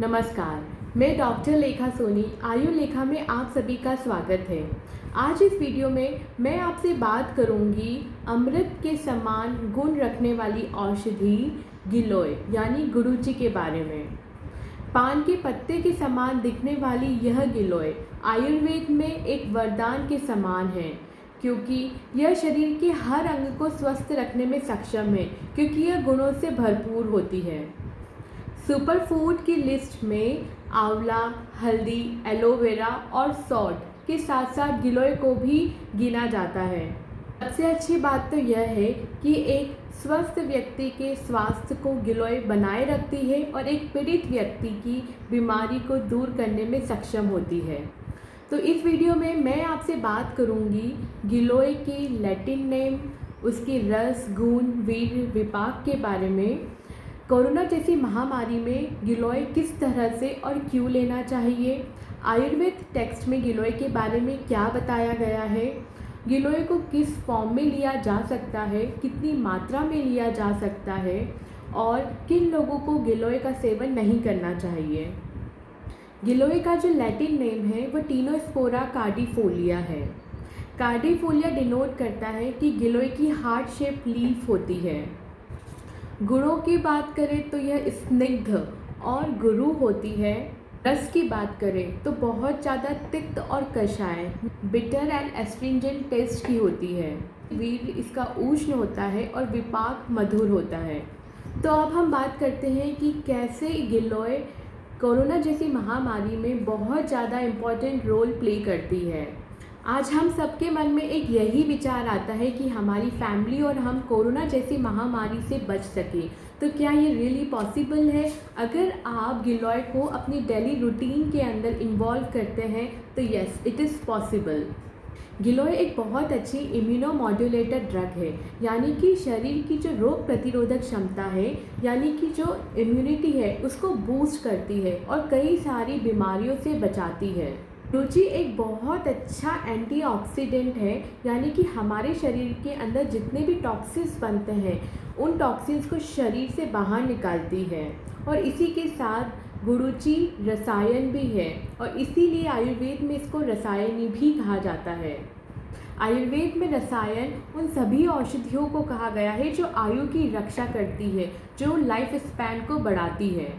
नमस्कार, मैं डॉक्टर लेखा सोनी आयु लेखा में आप सभी का स्वागत है। आज इस वीडियो में मैं आपसे बात करूंगी अमृत के समान गुण रखने वाली औषधि गिलोय यानी गुडुचि के बारे में। पान के पत्ते के समान दिखने वाली यह गिलोय आयुर्वेद में एक वरदान के समान है, क्योंकि यह शरीर के हर अंग को स्वस्थ रखने में सक्षम है, क्योंकि यह गुणों से भरपूर होती है। सुपर फूड की लिस्ट में आंवला, हल्दी, एलोवेरा और सौंठ के साथ साथ गिलोय को भी गिना जाता है। सबसे अच्छी बात तो यह है कि एक स्वस्थ व्यक्ति के स्वास्थ्य को गिलोय बनाए रखती है और एक पीड़ित व्यक्ति की बीमारी को दूर करने में सक्षम होती है। तो इस वीडियो में मैं आपसे बात करूंगी गिलोय के लैटिन नेम, उसके रस, गुण, वीर्य, विपाक के बारे में। कोरोना जैसी महामारी में गिलोय किस तरह से और क्यों लेना चाहिए, आयुर्वेद टेक्स्ट में गिलोय के बारे में क्या बताया गया है, गिलोय को किस फॉर्म में लिया जा सकता है, कितनी मात्रा में लिया जा सकता है और किन लोगों को गिलोय का सेवन नहीं करना चाहिए। गिलोय का जो लैटिन नेम है वो टीनोस्पोरा कार्डिफोलिया है। कार्डिफोलिया डिनोट करता है कि गिलोय की हार्ट शेप लीफ होती है। गुणों की बात करें तो यह स्निग्ध और गुरु होती है। रस की बात करें तो बहुत ज़्यादा तिक्त और कषाय, बिटर एंड एस्ट्रिंजेंट टेस्ट की होती है। वीर्य इसका उष्ण होता है और विपाक मधुर होता है। तो अब हम बात करते हैं कि कैसे गिलोय कोरोना जैसी महामारी में बहुत ज़्यादा इम्पॉर्टेंट रोल प्ले करती है। आज हम सबके मन में एक यही विचार आता है कि हमारी फैमिली और हम कोरोना जैसी महामारी से बच सकें। तो क्या ये रियली पॉसिबल है? अगर आप गिलोय को अपनी डेली रूटीन के अंदर इन्वॉल्व करते हैं तो यस, इट इज़ पॉसिबल। गिलोय एक बहुत अच्छी इम्यूनोमॉड्यूलेटर ड्रग है, यानी कि शरीर की जो रोग प्रतिरोधक क्षमता है, यानी कि जो इम्यूनिटी है, उसको बूस्ट करती है और कई सारी बीमारियों से बचाती है। गुडुचि एक बहुत अच्छा एंटीऑक्सीडेंट है, यानी कि हमारे शरीर के अंदर जितने भी टॉक्सिन्स बनते हैं उन टॉक्सिन्स को शरीर से बाहर निकालती है। और इसी के साथ गुडुचि रसायन भी है और इसीलिए आयुर्वेद में इसको रसायनी भी कहा जाता है। आयुर्वेद में रसायन उन सभी औषधियों को कहा गया है जो आयु की रक्षा करती है, जो लाइफ स्पैन को बढ़ाती है।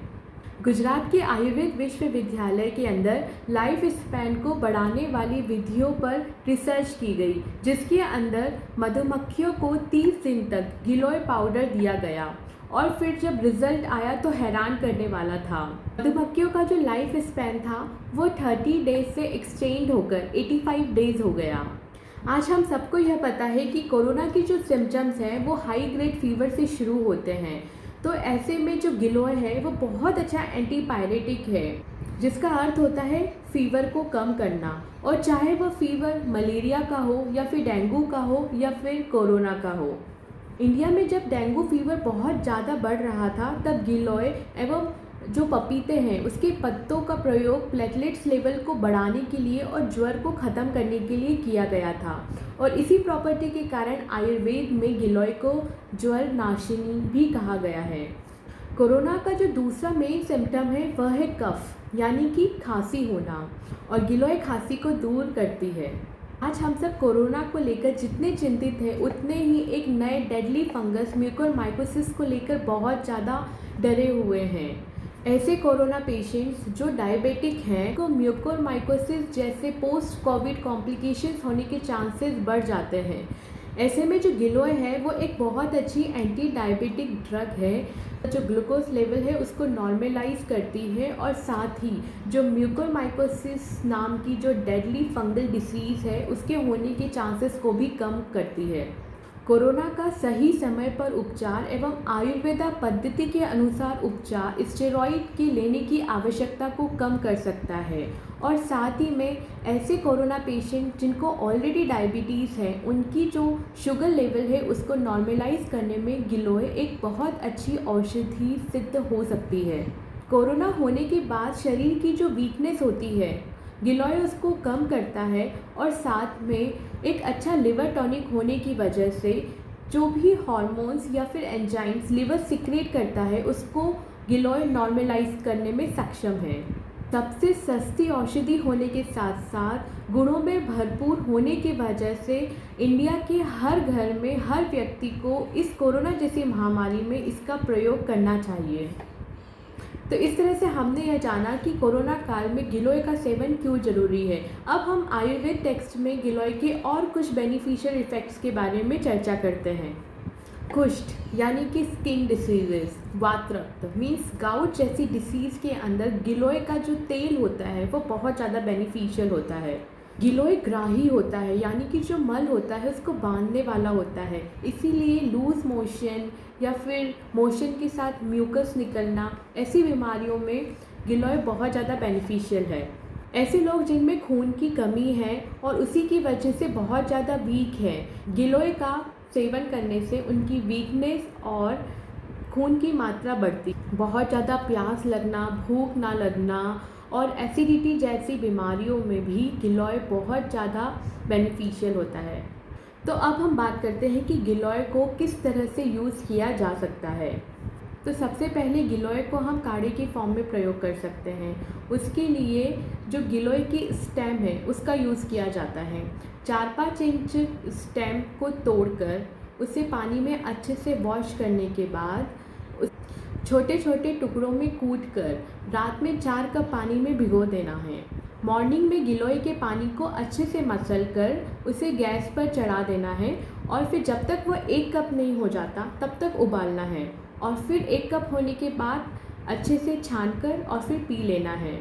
गुजरात के आयुर्वेद विश्वविद्यालय के अंदर लाइफ स्पैन को बढ़ाने वाली विधियों पर रिसर्च की गई, जिसके अंदर मधुमक्खियों को 30 दिन तक गिलोय पाउडर दिया गया और फिर जब रिजल्ट आया तो हैरान करने वाला था। मधुमक्खियों का जो लाइफ स्पैन था वो 30 डेज से एक्सटेंड होकर 85 डेज हो गया। आज हम सबको यह पता है कि कोरोना की जो सिम्टम्स हैं वो हाई ग्रेड फीवर से शुरू होते हैं। तो ऐसे में जो गिलोय है वो बहुत अच्छा एंटीपायरेटिक है, जिसका अर्थ होता है फीवर को कम करना, और चाहे वह फीवर मलेरिया का हो या फिर डेंगू का हो या फिर कोरोना का हो। इंडिया में जब डेंगू फीवर बहुत ज़्यादा बढ़ रहा था तब गिलोय एवं जो पपीते हैं उसके पत्तों का प्रयोग प्लेटलेट्स लेवल को बढ़ाने के लिए और ज्वर को ख़त्म करने के लिए किया गया था। और इसी प्रॉपर्टी के कारण आयुर्वेद में गिलोय को ज्वर नाशिनी भी कहा गया है। कोरोना का जो दूसरा मेन सिम्टम है वह है कफ, यानी कि खांसी होना, और गिलोय खांसी को दूर करती है। आज हम सब कोरोना को लेकर जितने चिंतित हैं उतने ही एक नए डेडली फंगस म्यूकोरमाइकोसिस को लेकर बहुत ज़्यादा डरे हुए हैं। ऐसे कोरोना पेशेंट्स जो डायबिटिक हैं को म्यूकोरमाइकोसिस जैसे पोस्ट कोविड कॉम्प्लिकेशंस होने के चांसेस बढ़ जाते हैं। ऐसे में जो गिलोय है वो एक बहुत अच्छी एंटी डायबिटिक ड्रग है, जो ग्लूकोज लेवल है उसको नॉर्मलाइज करती है और साथ ही जो म्यूकोरमाइकोसिस नाम की जो डेडली फंगल डिसीज़ है उसके होने के चांसेस को भी कम करती है। कोरोना का सही समय पर उपचार एवं आयुर्वेदा पद्धति के अनुसार उपचार स्टेरॉइड के लेने की आवश्यकता को कम कर सकता है, और साथ ही में ऐसे कोरोना पेशेंट जिनको ऑलरेडी डायबिटीज़ है उनकी जो शुगर लेवल है उसको नॉर्मलाइज करने में गिलोय एक बहुत अच्छी औषधि सिद्ध हो सकती है। कोरोना होने के बाद शरीर की जो वीकनेस होती है गिलोय उसको कम करता है, और साथ में एक अच्छा लिवर टॉनिक होने की वजह से जो भी हार्मोन्स या फिर एंजाइम्स लिवर सिक्रेट करता है उसको गिलोय नॉर्मलाइज करने में सक्षम है। सबसे सस्ती औषधि होने के साथ साथ गुणों में भरपूर होने की वजह से इंडिया के हर घर में हर व्यक्ति को इस कोरोना जैसी महामारी में इसका प्रयोग करना चाहिए। तो इस तरह से हमने यह जाना कि कोरोना काल में गिलोय का सेवन क्यों ज़रूरी है। अब हम आयुर्वेद टेक्स्ट में गिलोय के और कुछ बेनिफिशियल इफ़ेक्ट्स के बारे में चर्चा करते हैं। कुष्ठ यानी कि स्किन डिसीजेस, वातरक्त मीन्स गाउट जैसी डिसीज़ के अंदर गिलोय का जो तेल होता है वो बहुत ज़्यादा बेनिफिशियल होता है। गिलोय ग्राही होता है यानी कि जो मल होता है उसको बांधने वाला होता है, इसीलिए लूज मोशन या फिर मोशन के साथ म्यूकस निकलना ऐसी बीमारियों में गिलोय बहुत ज़्यादा बेनिफिशियल है। ऐसे लोग जिनमें खून की कमी है और उसी की वजह से बहुत ज़्यादा वीक है, गिलोय का सेवन करने से उनकी वीकनेस और खून की मात्रा बढ़ती। बहुत ज़्यादा प्यास लगना, भूख ना लगना और एसिडिटी जैसी बीमारियों में भी गिलोय बहुत ज़्यादा बेनिफिशियल होता है। तो अब हम बात करते हैं कि गिलोय को किस तरह से यूज़ किया जा सकता है। तो सबसे पहले गिलोय को हम काढ़े के फॉर्म में प्रयोग कर सकते हैं। उसके लिए जो गिलोय की स्टेम है उसका यूज़ किया जाता है। 4-5 इंच स्टेम को तोड़कर उसे पानी में अच्छे से वॉश करने के बाद छोटे छोटे टुकड़ों में कूट कर रात में 4 कप पानी में भिगो देना है। मॉर्निंग में गिलोय के पानी को अच्छे से मसल कर उसे गैस पर चढ़ा देना है और फिर जब तक वह 1 कप नहीं हो जाता तब तक उबालना है और फिर 1 कप होने के बाद अच्छे से छानकर और फिर पी लेना है।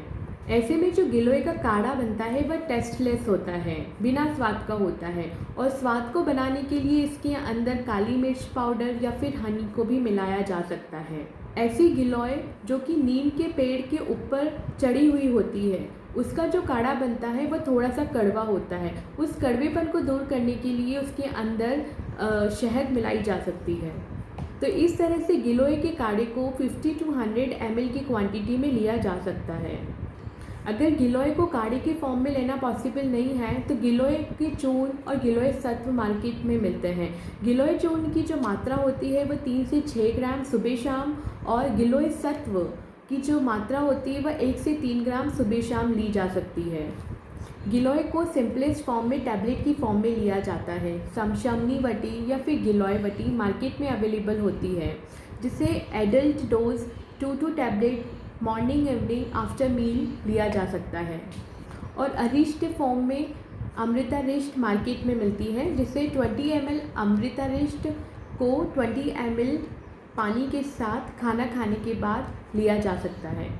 ऐसे में जो गिलोय का काढ़ा बनता है वह टेस्टलेस होता है, बिना स्वाद का होता है और स्वाद को बनाने के लिए इसके अंदर काली मिर्च पाउडर या फिर हनी को भी मिलाया जा सकता है। ऐसी गिलोय जो कि नीम के पेड़ के ऊपर चढ़ी हुई होती है उसका जो काढ़ा बनता है वह थोड़ा सा कड़वा होता है। उस कड़वेपन को दूर करने के लिए उसके अंदर शहद मिलाई जा सकती है। तो इस तरह से गिलोय के काढ़े को 50 to 100 ml की क्वांटिटी में लिया जा सकता है। अगर गिलोय को काढ़े के फॉर्म में लेना पॉसिबल नहीं है तो गिलोय के चूर्ण और गिलोय सत्व मार्केट में मिलते हैं। गिलोय चूर्ण की जो मात्रा होती है वह 3 से 6 ग्राम सुबह शाम और गिलोय सत्व की जो मात्रा होती है वह 1 से 3 ग्राम सुबह शाम ली जा सकती है। गिलोय को सिंपलेस्ट फॉर्म में टैबलेट की फॉर्म में लिया जाता है। समशमनी वटी या फिर गिलोय वटी मार्केट में अवेलेबल होती है, जिसे adult dose 2 tablet morning evening after meal लिया जा सकता है। और अरिष्ट फॉर्म में अमृतारिष्ट मार्केट में मिलती है, जिसे 20 ml अमृतारिष्ट को 20 ml पानी के साथ खाना खाने के बाद लिया जा सकता है।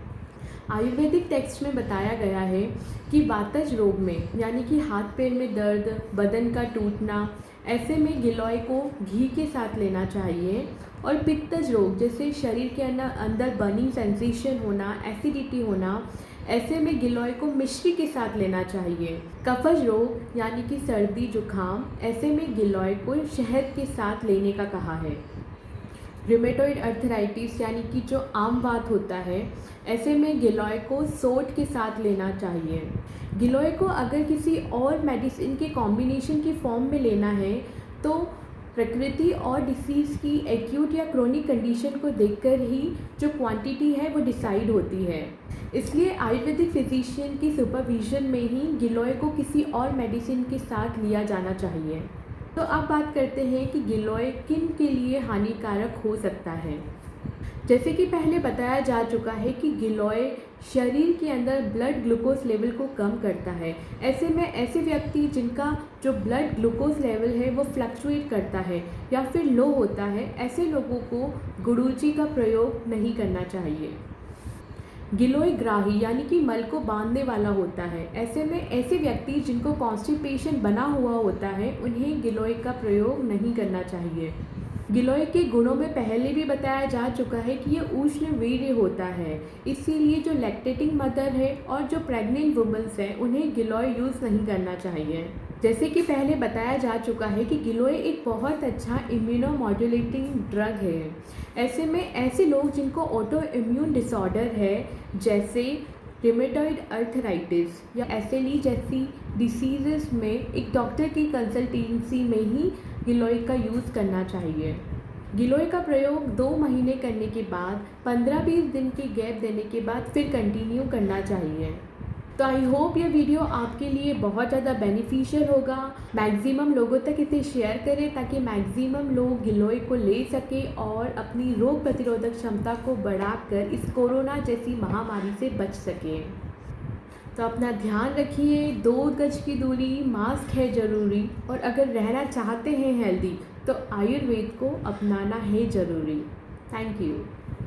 आयुर्वेदिक टेक्स्ट में बताया गया है कि वातज रोग में यानी कि हाथ पैर में दर्द, बदन का टूटना, ऐसे में गिलोय को घी के साथ लेना चाहिए। और पित्तज रोग जैसे शरीर के अंदर बर्निंग सेंसेशन होना, एसिडिटी होना, ऐसे में गिलोय को मिश्री के साथ लेना चाहिए। कफज रोग यानी कि सर्दी जुकाम, ऐसे में गिलोय को शहद के साथ लेने का कहा है। रिमेटॉइड अर्थराइटिस यानी कि जो आम वात होता है, ऐसे में गिलोय को सोट के साथ लेना चाहिए। गिलोय को अगर किसी और मेडिसिन के कॉम्बिनेशन की फॉर्म में लेना है तो प्रकृति और डिसीज़ की एक्यूट या क्रोनिक कंडीशन को देखकर ही जो क्वांटिटी है वो डिसाइड होती है। इसलिए आयुर्वेदिक फिजिशियन की सुपरविजन में ही गिलोय को किसी और मेडिसिन के साथ लिया जाना चाहिए। तो अब बात करते हैं कि गिलोय किन के लिए हानिकारक हो सकता है। जैसे कि पहले बताया जा चुका है कि गिलोय शरीर के अंदर ब्लड ग्लूकोज लेवल को कम करता है। ऐसे में ऐसे व्यक्ति जिनका जो ब्लड ग्लूकोज लेवल है वो फ्लक्चुएट करता है या फिर लो होता है, ऐसे लोगों को गुडुचि का प्रयोग नहीं करना चाहिए। गिलोय ग्राही यानी कि मल को बांधने वाला होता है। ऐसे में ऐसे व्यक्ति जिनको कॉन्स्टिपेशन बना हुआ होता है उन्हें गिलोय का प्रयोग नहीं करना चाहिए। गिलोय के गुणों में पहले भी बताया जा चुका है कि ये उष्ण वीर्य होता है, इसीलिए जो लैक्टेटिंग मदर है और जो प्रेग्नेंट वुमेन्स हैं उन्हें गिलोय यूज़ नहीं करना चाहिए। जैसे कि पहले बताया जा चुका है कि गिलोय एक बहुत अच्छा इम्यूनोमॉड्यूलेटिंग ड्रग है। ऐसे में ऐसे लोग जिनको ऑटो इम्यून डिसऑर्डर है, जैसे रिमेटॉइड अर्थराइटिस या एसएलई जैसी डिसीज़ेस में एक डॉक्टर की कंसल्टेंसी में ही गिलोय का यूज़ करना चाहिए। गिलोय का प्रयोग 2 महीने करने के बाद 15-20 दिन के गैप देने के बाद फिर कंटिन्यू करना चाहिए। तो आई होप ये वीडियो आपके लिए बहुत ज़्यादा बेनिफिशियल होगा। मैक्सिमम लोगों तक इसे शेयर करें ताकि मैक्सिमम लोग गिलोय को ले सकें और अपनी रोग प्रतिरोधक क्षमता को बढ़ाकर इस कोरोना जैसी महामारी से बच सकें। तो अपना ध्यान रखिए, 2 गज की दूरी, मास्क है ज़रूरी, और अगर रहना चाहते हैं हेल्दी तो आयुर्वेद को अपनाना है ज़रूरी। Thank you.